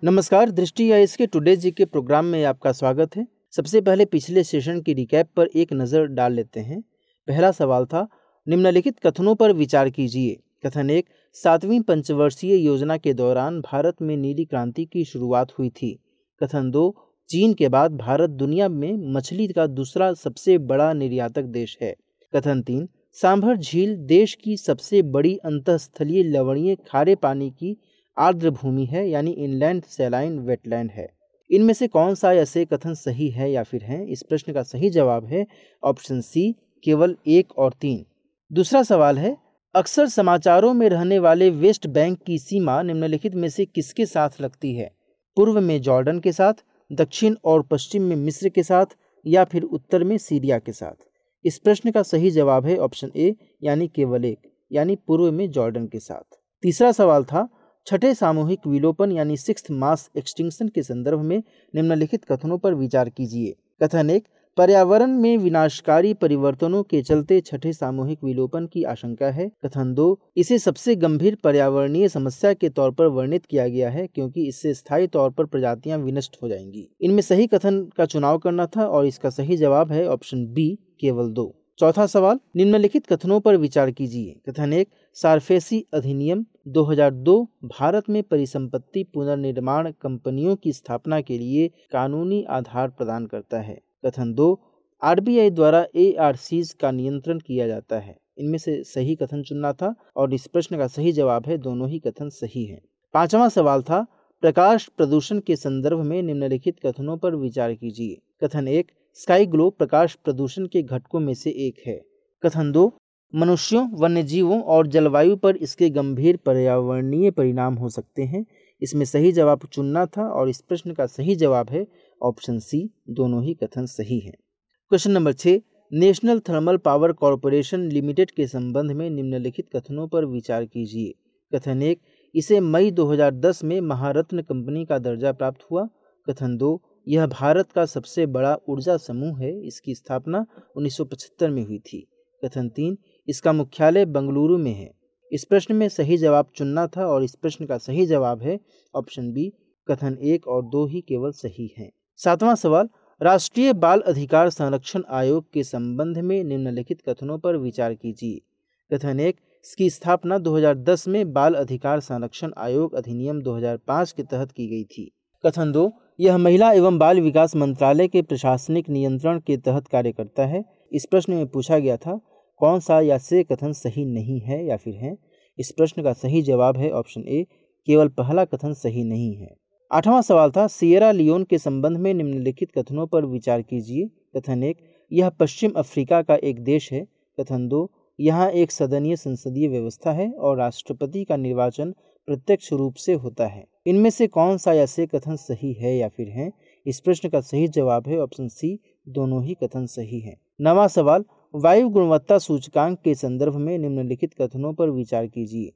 नमस्कार, दृष्टि या इसके टुडे जी के प्रोग्राम में आपका स्वागत है। सबसे पहले पिछले सेशन की रिकैप पर एक नज़र डाल लेते हैं। पहला सवाल था, निम्नलिखित कथनों पर विचार कीजिए। कथन 1, 7वीं पंचवर्षीय योजना के दौरान भारत में नीली क्रांति की शुरुआत हुई थी। कथन 2, चीन के बाद भारत दुनिया में मछली का दूसरा सबसे बड़ा निर्यातक देश है। कथन 3, सांभर झील देश की सबसे बड़ी अंतःस्थलीय लवणीय खारे पानी की आर्द्र भूमि है, यानी इनलैंड सैलाइन वेटलैंड है। इनमें से कौन सा ऐसे कथन सही है या फिर हैं? इस प्रश्न का सही जवाब है ऑप्शन सी, केवल 1 और 3। दूसरा सवाल है, अक्सर समाचारों में रहने वाले वेस्ट बैंक की सीमा निम्नलिखित में से किसके साथ लगती है? पूर्व में जॉर्डन के साथ, दक्षिण और पश्चिम में मिस्र के साथ, या फिर उत्तर में सीरिया के साथ? इस प्रश्न का सही जवाब है ऑप्शन ए, यानी केवल 1, यानी पूर्व में जॉर्डन के साथ। तीसरा सवाल था, छठे सामूहिक विलोपन यानी 6th मास एक्सटिंक्शन के संदर्भ में निम्नलिखित कथनों पर विचार कीजिए। कथन 1, पर्यावरण में विनाशकारी परिवर्तनों के चलते छठे सामूहिक विलोपन की आशंका है। कथन 2, इसे सबसे गंभीर पर्यावरणीय समस्या के तौर पर वर्णित किया गया है क्योंकि इससे स्थायी तौर पर प्रजातियां विनष्ट हो जाएंगी। इनमें सही कथन का चुनाव करना था और इसका सही जवाब है ऑप्शन बी, केवल 2। चौथा सवाल, निम्नलिखित कथनों पर विचार कीजिए। कथन 1, सारफेसी अधिनियम 2002 भारत में परिसंपत्ति पुनर्निर्माण कंपनियों की स्थापना के लिए कानूनी आधार प्रदान करता है। कथन 2, आरबीआई द्वारा एआरसीज का नियंत्रण किया जाता है। इनमें से सही कथन चुनना था और इस प्रश्न का सही जवाब है दोनों ही कथन सही हैं। पांचवा सवाल था, प्रकाश प्रदूषण के संदर्भ में निम्नलिखित कथनों पर विचार कीजिए। कथन 1, स्काई ग्लो प्रकाश प्रदूषण के घटकों में से एक है। कथन 2, मनुष्यों, वन्यजीवों और जलवायु पर इसके गंभीर पर्यावरणीय परिणाम हो सकते हैं। इसमें सही जवाब चुनना था और इस प्रश्न का सही जवाब है ऑप्शन सी, दोनों ही कथन सही हैं। Question number 6, national thermal power corporation limited के संबंध में निम्नलिखित कथनों पर विचार कीजिए। कथन 1, इसे मई 2010 में महारत्न कंपनी का दर्जा प्राप्त हुआ। कथन 2, यह भारत का सबसे बड़ा ऊर्जा समूह है, इसकी स्थापना 1975 में हुई थी। कथन 3, इसका मुख्यालय बंगलुरु में है। इस प्रश्न में सही जवाब चुनना था और इस प्रश्न का सही जवाब है ऑप्शन बी, कथन 1 और 2 ही केवल सही हैं। सातवां सवाल, राष्ट्रीय बाल अधिकार संरक्षण आयोग के संबंध में निम्नलिखित कथनों पर विचार कीजिए। कथन 1, इसकी स्थापना 2010 में बाल अधिकार संरक्षण आयोग अधिनियम 2005 के तहत की गई थी। कथन 2, यह महिला एवं बाल विकास मंत्रालय के प्रशासनिक नियंत्रण के तहत कार्य करता है। इस प्रश्न में पूछा गया था कौन सा या से कथन सही नहीं है या फिर है? इस प्रश्न का सही जवाब है ऑप्शन ए, केवल पहला कथन सही नहीं है। आठवां सवाल था, सिएरा लियोन के संबंध में निम्नलिखित कथनों पर विचार कीजिए। कथन 1, यह पश्चिम अफ्रीका का एक देश है। कथन 2, यहाँ एक सदनीय संसदीय व्यवस्था है और राष्ट्रपति का निर्वाचन प्रत्यक्ष रूप से होता है। इनमें से कौन सा या से कथन सही है या फिर है? इस प्रश्न का सही जवाब है ऑप्शन सी, दोनों ही कथन सही हैं। नवां सवाल, वायु गुणवत्ता सूचकांक के संदर्भ में निम्नलिखित कथनों पर विचार कीजिए।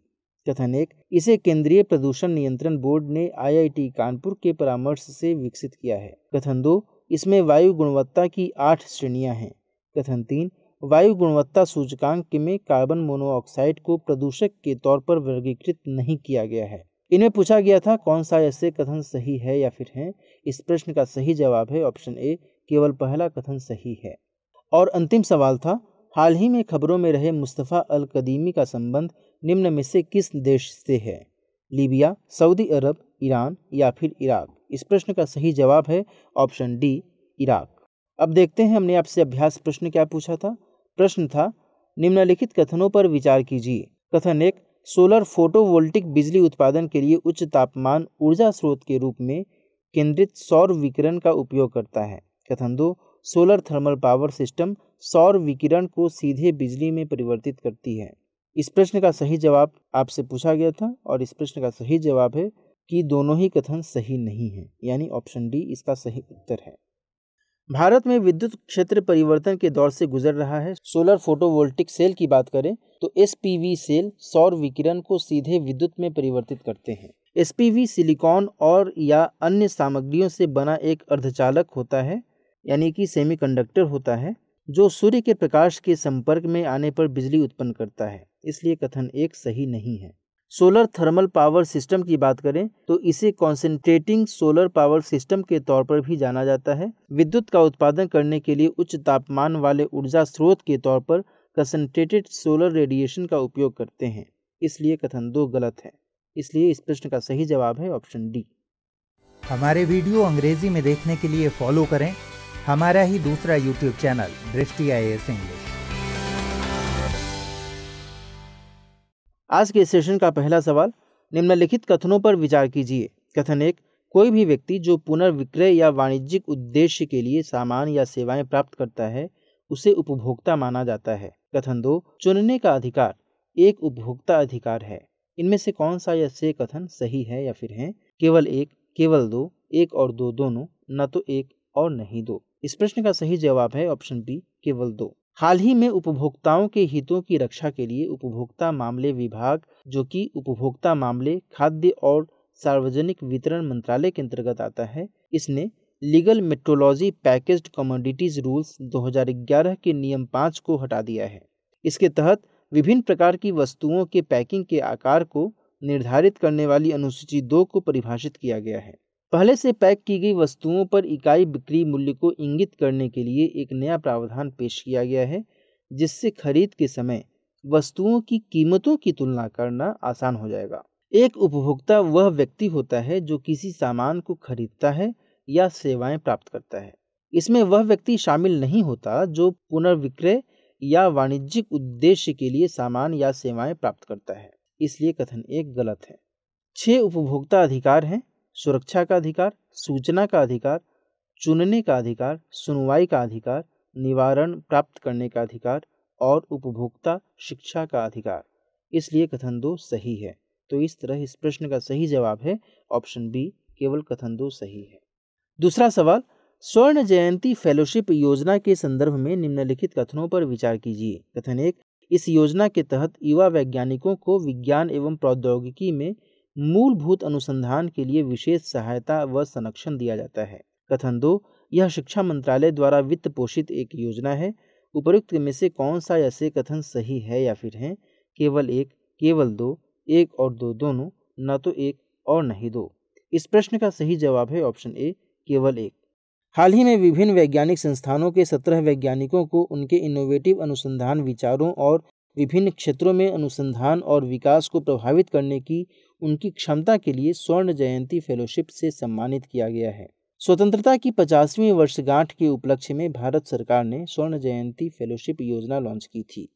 कथन 1, इसे केंद्रीय प्रदूषण नियंत्रण बोर्ड ने आईआईटी कानपुर के परामर्श से विकसित किया है। कथन 2, इसमें वायु गुणवत्ता की 8 श्रेणियां हैं। कथन 3, वायु गुणवत्ता सूचकांक में कार्बन मोनोऑक्साइड को प्रदूषक के तौर पर वर्गीकृत नहीं किया गया है। इन्हें पूछा गया था कौन सा ऐसे कथन सही है या फिर है? इस प्रश्न का सही जवाब है ऑप्शन ए, केवल पहला कथन सही है। और अंतिम सवाल था, हाल ही में खबरों में रहे मुस्तफ़ा अल कदीमी का संबंध निम्न में से किस देश से है? लीबिया, सऊदी अरब, ईरान या फिर इराक? इस प्रश्न का सही जवाब है ऑप्शन डी, इराक। अब देखते हैं हमने आपसे अभ्यास प्रश्न क्या पूछा था। प्रश्न था, निम्नलिखित कथनों पर विचार कीजिए। कथन 1, सोलर फोटोवोल्टिक बिजली उत्पादन के लिए उच्च तापमान ऊर्जा स्रोत के रूप में केंद्रित सौर विकिरण का उपयोग करता है। कथन 2, सोलर थर्मल पावर सिस्टम सौर विकिरण को सीधे बिजली में परिवर्तित करती है। इस प्रश्न का सही जवाब आपसे पूछा गया था और इस प्रश्न का सही जवाब है कि दोनों ही कथन सही नहीं हैं, यानी ऑप्शन डी इसका सही उत्तर है। भारत में विद्युत क्षेत्र परिवर्तन के दौर से गुजर रहा है। सोलर फोटोवोल्टिक सेल की बात करें तो एसपीवी सेल सौर विकिरण को सीधे विद्युत में परिवर्तित करते हैं। एसपीवी सिलिकॉन और या अन्य सामग्रियों से बना एक अर्धचालक होता है, यानी कि सेमीकंडक्टर होता है, जो सूर्य के प्रकाश के संपर्क में आने पर बिजली उत्पन्न करता है। इसलिए कथन 1 सही नहीं है। सोलर थर्मल पावर सिस्टम की बात करें तो इसे कॉन्सेंट्रेटिंग सोलर पावर सिस्टम के तौर पर भी जाना जाता है। विद्युत का उत्पादन करने के लिए उच्च तापमान वाले ऊर्जा स्रोत के तौर पर कंसंट्रेटेड सोलर रेडिएशन का उपयोग करते हैं। इसलिए कथन 2 गलत है। इसलिए इस प्रश्न का सही जवाब है ऑप्शन डी। हमारे वीडियो अंग्रेजी में देखने के लिए फॉलो करें हमारा ही दूसरा यूट्यूब चैनल दृष्टि IAS इंग्लिश। आज के सेशन का पहला सवाल, निम्नलिखित कथनों पर विचार कीजिए। कथन 1, कोई भी व्यक्ति जो पुनर्विक्रय या वाणिज्यिक उद्देश्य के लिए सामान या सेवाएं प्राप्त करता है उसे उपभोक्ता माना जाता है। कथन 2, चुनने का अधिकार एक उपभोक्ता अधिकार है। इनमें से कौन सा या से कथन सही है या फिर है? केवल एक, केवल दो, एक और दो दोनों, न तो एक और नहीं दो। इस प्रश्न का सही जवाब है ऑप्शन बी, केवल दो। हाल ही में उपभोक्ताओं के हितों की रक्षा के लिए उपभोक्ता मामले विभाग, जो कि उपभोक्ता मामले, खाद्य और सार्वजनिक वितरण मंत्रालय के अंतर्गत आता है, इसने legal metrology packaged commodities rules 2011 के नियम 5 को हटा दिया है। इसके तहत विभिन्न प्रकार की वस्तुओं के पैकिंग के आकार को निर्धारित करने वाली अनुसूची 2 को परिभाषित किया गया है। पहले से पैक की गई वस्तुओं पर इकाई बिक्री मूल्य को इंगित करने के लिए एक नया प्रावधान पेश किया गया है, जिससे खरीद के समय वस्तुओं की कीमतों की तुलना करना आसान हो जाएगा। एक उपभोक्ता वह व्यक्ति होता है जो किसी सामान को खरीदता है या सेवाएं प्राप्त करता है। इसमें वह व्यक्ति शामिल नहीं होता जो पुनर्विक्रय या वाणिज्यिक उद्देश्य के लिए सामान या सेवाएं प्राप्त करता है। इसलिए कथन 1 गलत है। 6 उपभोक्ता अधिकार हैं: सुरक्षा का अधिकार, सूचना का अधिकार, चुनने का अधिकार, सुनवाई का अधिकार, निवारण प्राप्त करने का अधिकार और उपभोक्ता शिक्षा का अधिकार। इसलिए कथन 2 सही है। तो इस तरह इस प्रश्न का सही जवाब है ऑप्शन बी, केवल कथन 2 सही है। दूसरा सवाल, स्वर्ण जयंती फेलोशिप योजना के संदर्भ में निम्नलिखित कथनों पर विचार कीजिए। कथन 1, इस योजना के तहत युवा वैज्ञानिकों को विज्ञान एवं प्रौद्योगिकी में मूलभूत अनुसंधान के लिए विशेष सहायता व संरक्षण दिया जाता है। कथन 2, यह शिक्षा मंत्रालय द्वारा वित्त पोषित एक योजना है। उपरोक्त में से कौन सा या से कथन सही है या फिर है? केवल एक, केवल दो, एक और दो दोनों, न तो एक और नहीं दो। इस प्रश्न का सही जवाब है ऑप्शन ए, केवल एक। हाल ही में विभिन्न वैज्ञानिक संस्थानों के 17 वैज्ञानिकों को उनके इनोवेटिव अनुसंधान विचारों और विभिन्न क्षेत्रों में अनुसंधान और विकास को प्रभावित करने की उनकी क्षमता के लिए स्वर्ण जयंती फेलोशिप से सम्मानित किया गया है। स्वतंत्रता की 50वीं वर्षगांठ के उपलक्ष्य में भारत सरकार ने स्वर्ण जयंती फेलोशिप योजना लॉन्च की थी।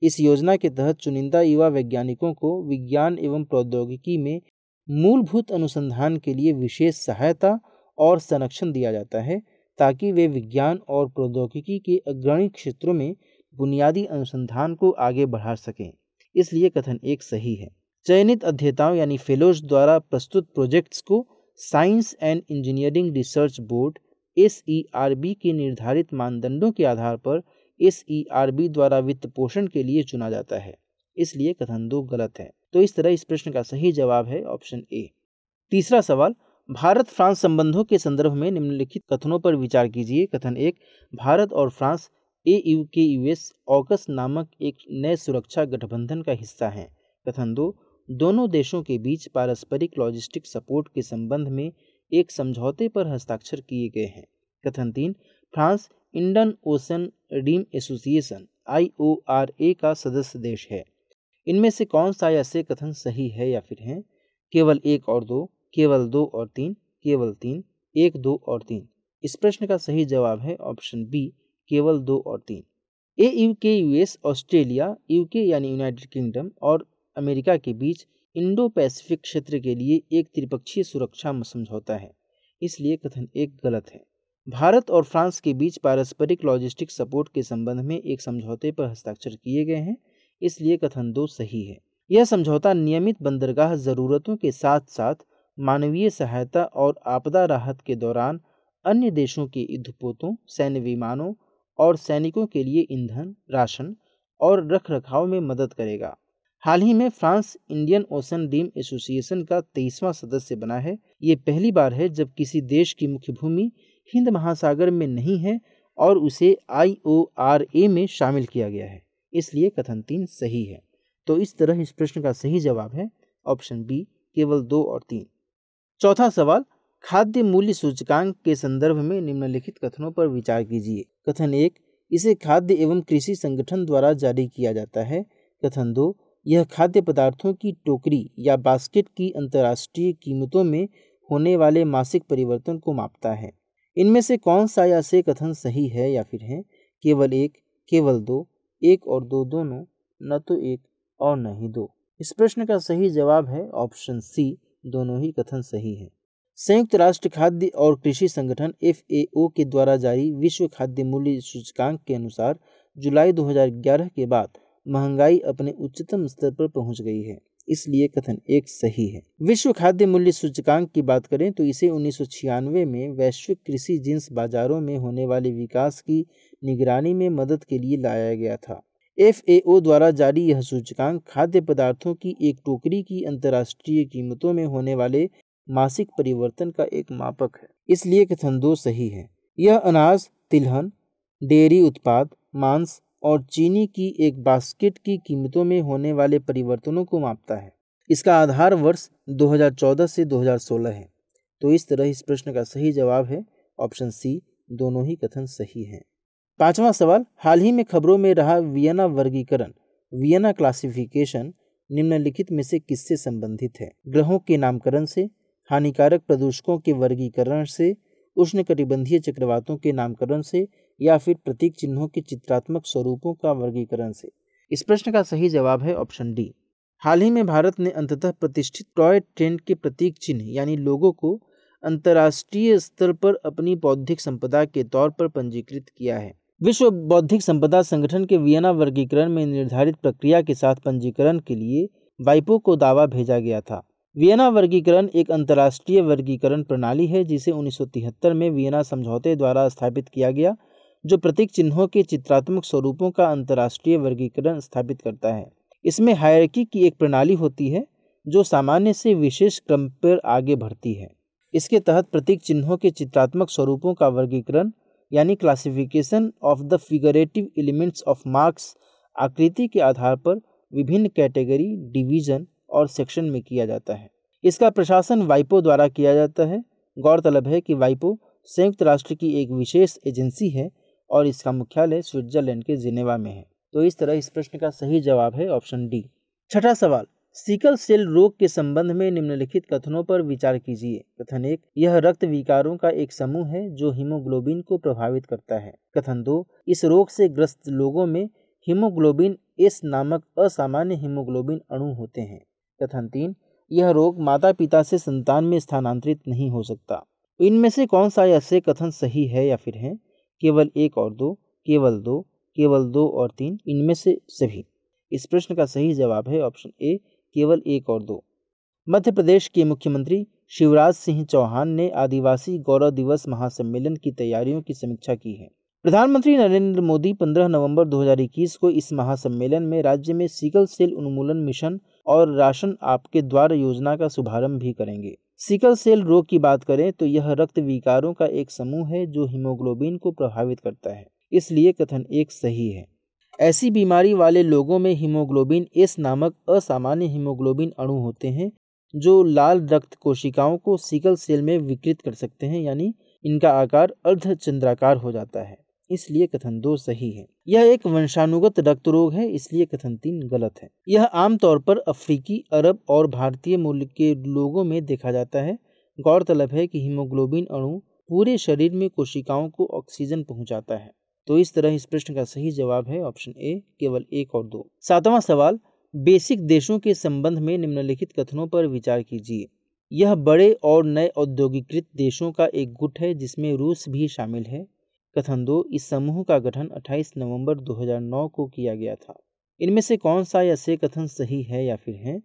इस योजना के तहत चुनिंदा युवा वैज्ञानिकों को विज्ञान एवं प्रौद्योगिकी में मूलभूत अनुसंधान के लिए विशेष सहायता और संरक्षण दिया जाता है, ताकि वे विज्ञान और प्रौद्योगिकी के अग्रणी क्षेत्रों में बुनियादी अनुसंधान को आगे बढ़ा सकें। इसलिए कथन 1 सही है। चयनित अध्येताओं यानी फेलोज द्वारा प्रस्तुत प्रोजेक्ट्स को science and engineering research board SERB के निर्धारित मानदंडों के आधार पर SERB द्वारा वित्त पोषण के लिए चुना जाता है। इसलिए कथन 2 गलत है। तो इस तरह इस प्रश्न का सही जवाब है ऑप्शन ए। तीसरा सवाल, भारत फ्रांस संबंधों के संदर्भ में निम्नलिखित कथनों पर विचार कीजिए। कथन 1, भारत और फ्रांस AUKUS ऑकस नामक एक नए सुरक्षा गठबंधन का हिस्सा हैं। कथन 2, दोनों देशों के बीच पारस्परिक लॉजिस्टिक सपोर्ट के संबंध में एक समझौते पर हस्ताक्षर किए गए हैं। कथन 3, France Indian Ocean Rim Association IORA का सदस्य देश है। इनमें से कौन सा या से कथन सही है या फिर है? केवल एक और दो, केवल दो और तीन, केवल तीन, एक, दो और तीन। इस प्रश्न का सही जवाब है ऑप्शन बी, केवल 2 और 3। AUKUS ऑस्ट्रेलिया, UK यानी यूनाइटेड किंगडम और अमेरिका के बीच इंडो पैसिफिक क्षेत्र के लिए एक त्रिपक्षीय सुरक्षा समझौता है। इसलिए कथन 1 गलत है। भारत और फ्रांस के बीच पारस्परिक लॉजिस्टिक सपोर्ट के संबंध में एक समझौते पर हस्ताक्षर किए गए हैं। इसलिए कथन 2 सही है। यह समझौता नियमित बंदरगाह जरूरतों के साथ साथ मानवीय सहायता और आपदा राहत के दौरान अन्य देशों के युद्धपोतों, सैन्य विमानों और सैनिकों के लिए ईंधन, राशन और रखरखाव में मदद करेगा। हाल ही में France Indian Ocean Rim Association का 23वां सदस्य बना है। ये पहली बार है जब किसी देश की मुख्य भूमि हिंद महासागर में नहीं है और उसे IORA में शामिल किया गया है। इसलिए कथन 3 सही है। तो इस तरह इस प्रश्न का सही जवाब है ऑप्शन बी केवल 2 और 3। चौथा सवाल, खाद्य मूल्य सूचकांक के संदर्भ में निम्नलिखित कथनों पर विचार कीजिए। कथन 1, इसे खाद्य एवं कृषि संगठन द्वारा जारी किया जाता है। कथन 2, यह खाद्य पदार्थों की टोकरी या बास्केट की अंतर्राष्ट्रीय कीमतों में होने वाले मासिक परिवर्तन को मापता है। इनमें से कौन सा या से कथन सही है या फिर है केवल 1, केवल 2, 1 और 2 दोनों, न तो 1 और न ही 2। इस प्रश्न का सही जवाब है ऑप्शन सी, दोनों ही कथन सही है। संयुक्त राष्ट्र खाद्य और कृषि संगठन FAO के द्वारा जारी विश्व खाद्य मूल्य सूचकांक के अनुसार जुलाई 2011 के बाद महंगाई अपने उच्चतम स्तर पर पहुंच गई है, इसलिए कथन 1 सही है। विश्व खाद्य मूल्य सूचकांक की बात करें तो इसे 1996 में वैश्विक कृषि जिन्स बाजारों में होने वाले विकास की निगरानी में मदद के लिए लाया गया था। FAO द्वारा जारी यह सूचकांक खाद्य पदार्थों की एक टोकरी की अंतर्राष्ट्रीय कीमतों में होने वाले मासिक परिवर्तन का एक मापक है, इसलिए कथन 2 सही है। यह अनाज, तिलहन, डेयरी उत्पाद, मांस और चीनी की एक बास्केट की कीमतों में होने वाले परिवर्तनों को मापता है। इसका आधार वर्ष 2014 से 2016 है। तो इस तरह इस प्रश्न का सही जवाब है ऑप्शन सी, दोनों ही कथन सही हैं। पांचवा सवाल, हाल ही में खबरों में रहा वियना वर्गीकरण, वियना क्लासिफिकेशन निम्नलिखित में से किससे संबंधित है? ग्रहों के नामकरण से, हानिकारक प्रदूषकों के वर्गीकरण से, उष्णकटिबंधीय चक्रवातों के नामकरण से, या फिर प्रतीक चिन्हों के चित्रात्मक स्वरूपों का वर्गीकरण से? इस प्रश्न का सही जवाब है ऑप्शन डी। हाल ही में भारत ने अंततः प्रतिष्ठित टॉय ट्रेन के प्रतीक चिन्ह यानी लोगो को अंतर्राष्ट्रीय स्तर पर अपनी बौद्धिक संपदा के तौर पर पंजीकृत किया है। विश्व बौद्धिक संपदा संगठन के वियना वर्गीकरण में निर्धारित प्रक्रिया के साथ पंजीकरण के लिए वाइपो को दावा भेजा गया था। वियना वर्गीकरण एक अंतर्राष्ट्रीय वर्गीकरण प्रणाली है जिसे 1973 में वियना समझौते द्वारा स्थापित किया गया, जो प्रतीक चिन्हों के चित्रात्मक स्वरूपों का अंतर्राष्ट्रीय वर्गीकरण स्थापित करता है। इसमें हायरार्की की एक प्रणाली होती है जो सामान्य से विशेष क्रम पर आगे बढ़ती है। इसके तहत प्रतीक चिन्हों के चित्रात्मक स्वरूपों का वर्गीकरण यानी classification of the figurative elements of marks आकृति के आधार पर विभिन्न कैटेगरी, डिवीजन और सेक्शन में किया जाता है। इसका प्रशासन वाइपो द्वारा किया जाता है। गौरतलब है कि वाइपो संयुक्त राष्ट्र की एक विशेष एजेंसी है और इसका मुख्यालय स्विट्जरलैंड के जिनेवा में है। तो इस तरह इस प्रश्न का सही जवाब है ऑप्शन डी। छठा सवाल, सिकल सेल रोग के संबंध में निम्नलिखित कथनों पर विचार कीजिए। कथन 1, यह रक्त विकारों का एक समूह है जो हीमोग्लोबिन को प्रभावित करता है। कथन 2, इस रोग से ग्रस्त लोगों में हीमोग्लोबिन एस नामक असामान्य हीमोग्लोबिन अणु होते हैं। कथन 3, यह रोग माता पिता से संतान में स्थानांतरित नहीं हो सकता। इनमें से कौन सा या से कथन सही है या फिर है केवल 1 और 2, केवल 2, केवल 2 और 3, इनमें से सभी? इस प्रश्न का सही जवाब है ऑप्शन ए, केवल 1 और 2। मध्य प्रदेश के मुख्यमंत्री शिवराज सिंह चौहान ने आदिवासी गौरव दिवस महासम्मेलन की तैयारियों की समीक्षा की है। प्रधानमंत्री नरेंद्र मोदी 15 नवंबर 2021 को इस महासम्मेलन में राज्य में सिकल सेल उन्मूलन मिशन और राशन आपके द्वार योजना का शुभारंभ भी करेंगे। सिकल सेल रोग की बात करें तो यह रक्त विकारों का एक समूह है जो हीमोग्लोबिन को प्रभावित करता है, इसलिए कथन 1 सही है। ऐसी बीमारी वाले लोगों में हीमोग्लोबिन एस नामक असामान्य हीमोग्लोबिन अणु होते हैं जो लाल रक्त कोशिकाओं को सिकल सेल में विकृत कर सकते हैं, यानी इनका आकार अर्धचंद्राकार हो जाता है, इसलिए कथन 2 सही है। यह एक वंशानुगत रक्त रोग है, इसलिए कथन 3 गलत है। यह आमतौर पर अफ्रीकी, अरब और भारतीय मूल के लोगों में देखा जाता है। गौरतलब है कि हीमोग्लोबिन अणु पूरे शरीर में कोशिकाओं को ऑक्सीजन पहुंचाता है। तो इस तरह इस प्रश्न का सही जवाब है ऑप्शन ए, केवल 1 और 2। सातवां सवाल, बेसिक देशों के संबंध में निम्नलिखित कथनों पर विचार कीजिए। यह बड़े और नए औद्योगिकृत देशों का एक गुट है जिसमें रूस भी शामिल है। कथन 2, इस समूह का गठन 28 नवंबर 2009 को किया गया था। इनमें से कौन सा या से कथन सही है या फिर है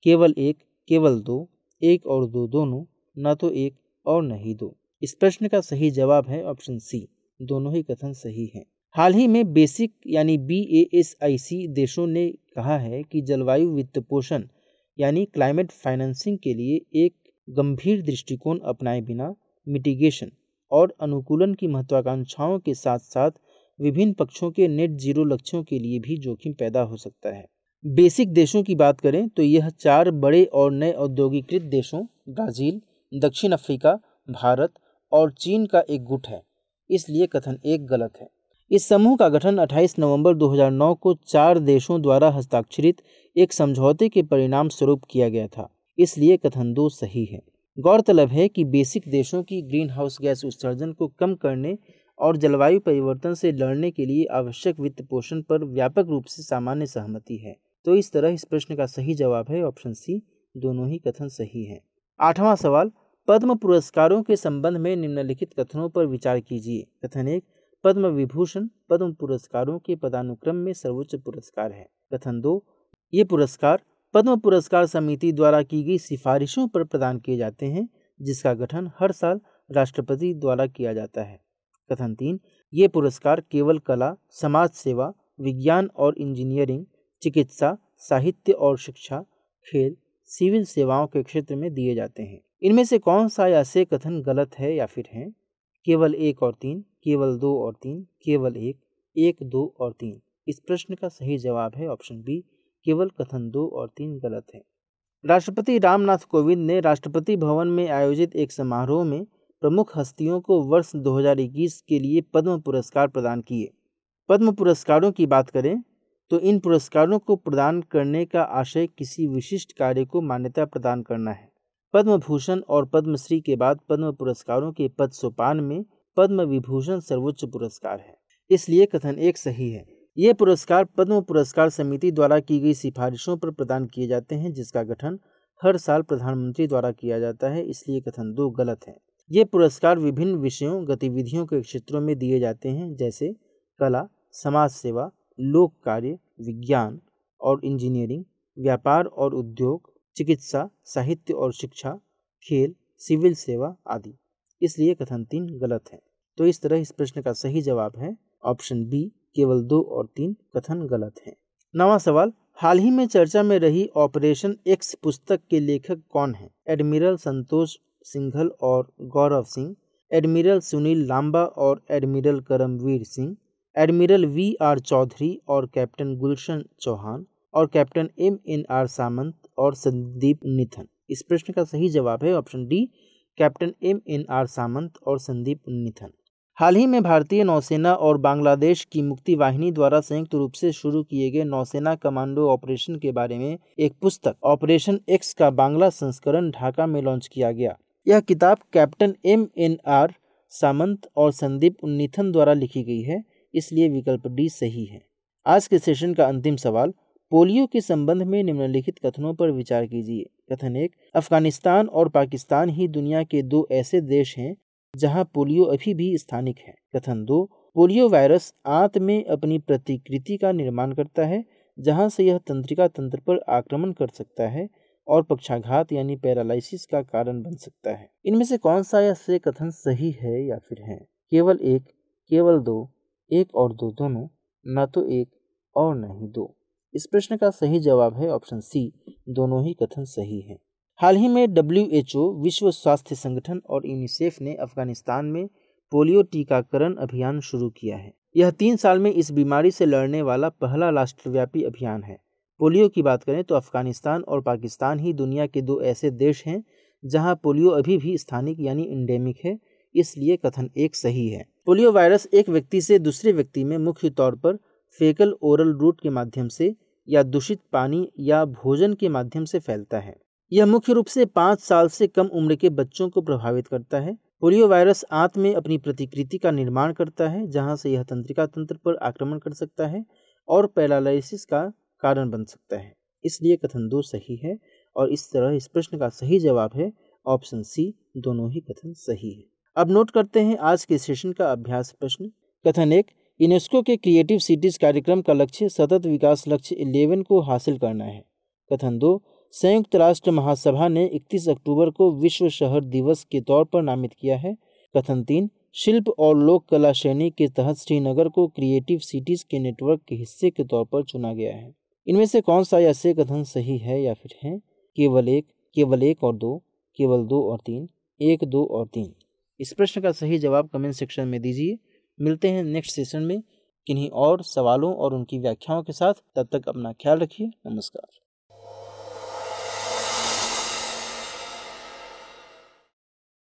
केवल 1, केवल 2, 1 और 2 दोनों, न तो 1 और न ही 2? इस प्रश्न का सही जवाब है ऑप्शन सी, दोनों ही कथन सही हैं। हाल ही में बेसिक यानी BASIC देशों ने कहा है कि जलवायु वित्तपोषण यानी क्लाइमेट फाइनेंसिंग के लिए एक गंभीर दृष्टिकोण अपनाए बिना मिटिगेशन और अनुकूलन की महत्वाकांक्षाओं के साथ साथ विभिन्न पक्षों के नेट जीरो लक्ष्यों के लिए भी जोखिम पैदा हो सकता है। बेसिक देशों की बात करें तो यह 4 बड़े और नए औद्योगिकृत देशों ब्राज़ील, दक्षिण अफ्रीका, भारत और चीन का एक गुट है, इसलिए कथन 1 गलत है। इस समूह का गठन 28 नवंबर 2009 को 4 देशों द्वारा हस्ताक्षरित एक समझौते के परिणाम स्वरूप किया गया था, इसलिए कथन 2 सही है। गौरतलब है कि बेसिक देशों की ग्रीन हाउस गैस उत्सर्जन को कम करने और जलवायु परिवर्तन से लड़ने के लिए आवश्यक वित्त पोषण पर व्यापक रूप से सामान्य सहमति है। तो इस तरह इस प्रश्न का सही जवाब है ऑप्शन सी, दोनों ही कथन सही हैं। 8वां सवाल, पद्म पुरस्कारों के संबंध में निम्नलिखित कथनों पर विचार कीजिए। कथन 1, पद्म विभूषण पद्म पुरस्कारों के पदानुक्रम में सर्वोच्च पुरस्कार है। कथन 2, ये पुरस्कार पद्म पुरस्कार समिति द्वारा की गई सिफारिशों पर प्रदान किए जाते हैं, जिसका गठन हर साल राष्ट्रपति द्वारा किया जाता है। कथन 3, ये पुरस्कार केवल कला, समाज सेवा, विज्ञान और इंजीनियरिंग, चिकित्सा, साहित्य और शिक्षा, खेल, सिविल सेवाओं के क्षेत्र में दिए जाते हैं। इनमें से कौन सा या से कथन गलत है या फिर है? केवल 1 और 3, केवल 2 और 3, केवल 1, 1, 2 और 3। इस प्रश्न का सही जवाब है ऑप्शन बी, केवल कथन 2 और 3 गलत है। राष्ट्रपति रामनाथ कोविंद ने राष्ट्रपति भवन में आयोजित एक समारोह में प्रमुख हस्तियों को वर्ष 2021 के लिए पद्म पुरस्कार प्रदान किए। पद्म पुरस्कारों की बात करें तो इन पुरस्कारों को प्रदान करने का आशय किसी विशिष्ट कार्य को मान्यता प्रदान करना है। पद्म भूषण और पद्मश्री के बाद पद्म पुरस्कारों के पद सोपान में पद्म विभूषण सर्वोच्च पुरस्कार है, इसलिए कथन 1 सही है। ये पुरस्कार पद्म पुरस्कार समिति द्वारा की गई सिफारिशों पर प्रदान किए जाते हैं, जिसका गठन हर साल प्रधानमंत्री द्वारा किया जाता है, इसलिए कथन 2 गलत है। ये पुरस्कार विभिन्न विषयों, गतिविधियों के क्षेत्रों में दिए जाते हैं, जैसे कला, समाज सेवा, लोक कार्य, विज्ञान और इंजीनियरिंग, व्यापार और उद्योग, चिकित्सा, साहित्य और शिक्षा, खेल, सिविल सेवा आदि, इसलिए कथन 3 गलत है। तो इस तरह इस प्रश्न का सही जवाब है ऑप्शन बी, केवल 2 और 3 कथन गलत है। 9वां सवाल, हाल ही में चर्चा में रही ऑपरेशन एक्स पुस्तक के लेखक कौन हैं? एडमिरल संतोष सिंघल और गौरव सिंह, एडमिरल सुनील लांबा और admiral Karambir Singh, admiral V R. Chaudhary और कैप्टन गुलशन चौहान, और कैप्टन M.N.R. सामंत और संदीप उन्नीथन। इस प्रश्न का सही जवाब है ऑप्शन डी, कैप्टन M.N.R. सामंत और संदीप उन्नीथन। हाल ही में भारतीय नौसेना और बांग्लादेश की मुक्ति वाहिनी द्वारा संयुक्त रूप से शुरू किए गए नौसेना कमांडो ऑपरेशन के बारे में एक पुस्तक ऑपरेशन एक्स का बांग्ला संस्करण ढाका में लॉन्च किया गया। यह किताब कैप्टन M.N.R. सामंत और संदीप उन्नीथन द्वारा लिखी गई है, इसलिए विकल्प डी सही है। आज के सेशन का अंतिम सवाल, पोलियो के संबंध में निम्नलिखित कथनों पर विचार कीजिए। कथन 1, अफगानिस्तान और पाकिस्तान ही दुनिया के 2 ऐसे देश हैं जहां पोलियो अभी भी स्थानिक है। कथन 2, पोलियो वायरस आंत में अपनी प्रतिकृति का निर्माण करता है, जहां से यह तंत्रिका तंत्र पर आक्रमण कर सकता है और पक्षाघात यानी पैरालिसिस का कारण बन सकता है। इनमें से कौन सा या से कथन सही है या फिर है? केवल 1, केवल 2, 1 और 2 दोनों, न तो 1 और न ही 2। इस प्रश्न का सही जवाब है ऑप्शन सी, दोनों ही कथन सही हैं। हाल ही में WHO, विश्व स्वास्थ्य संगठन और यूनिसेफ ने अफगानिस्तान में पोलियो टीकाकरण अभियान शुरू किया है। यह 3 साल में इस बीमारी से लड़ने वाला पहला राष्ट्रव्यापी अभियान है। पोलियो की बात करें तो अफगानिस्तान और पाकिस्तान ही दुनिया के 2 ऐसे देश हैं जहां पोलियो अभी भी स्थानिक यानी इंडेमिक है, इसलिए कथन 1 सही है। पोलियो वायरस एक व्यक्ति से दूसरे व्यक्ति में मुख्य तौर पर फेकल ओरल रूट के माध्यम से या दूषित पानी या भोजन के माध्यम से फैलता है। यह मुख्य रूप से 5 साल से कम उम्र के बच्चों को प्रभावित करता है। पोलियो वायरस आंत में अपनी प्रतिकृति का निर्माण करता है, जहां से यह तंत्रिका तंत्र पर आक्रमण कर सकता है और पैरालिसिस का कारण बन सकता है, इसलिए कथन 2 सही है। और इस तरह इस प्रश्न का सही जवाब है ऑप्शन सी, दोनों ही कथन सही है। अब नोट करते हैं आज के सेशन का अभ्यास प्रश्न। कथन 1, यूनेस्को के क्रिएटिव सिटीज कार्यक्रम का लक्ष्य सतत विकास लक्ष्य 11 को हासिल करना है। कथन 2, संयुक्त राष्ट्र महासभा ने 31 अक्टूबर को विश्व शहर दिवस के तौर पर नामित किया है। कथन 3, शिल्प और लोक कला श्रेणी के तहत श्रीनगर को क्रिएटिव सिटीज के नेटवर्क के हिस्से के तौर पर चुना गया है। इनमें से कौन सा या से कथन सही है या फिर है? केवल 1, केवल 1 और 2, केवल 2 और 3, 1, 2 और 3। इस प्रश्न का सही जवाब कमेंट सेक्शन में दीजिए। मिलते हैं नेक्स्ट सेशन में किन्हीं और सवालों और उनकी व्याख्याओं के साथ। तब तक अपना ख्याल रखिए। नमस्कार।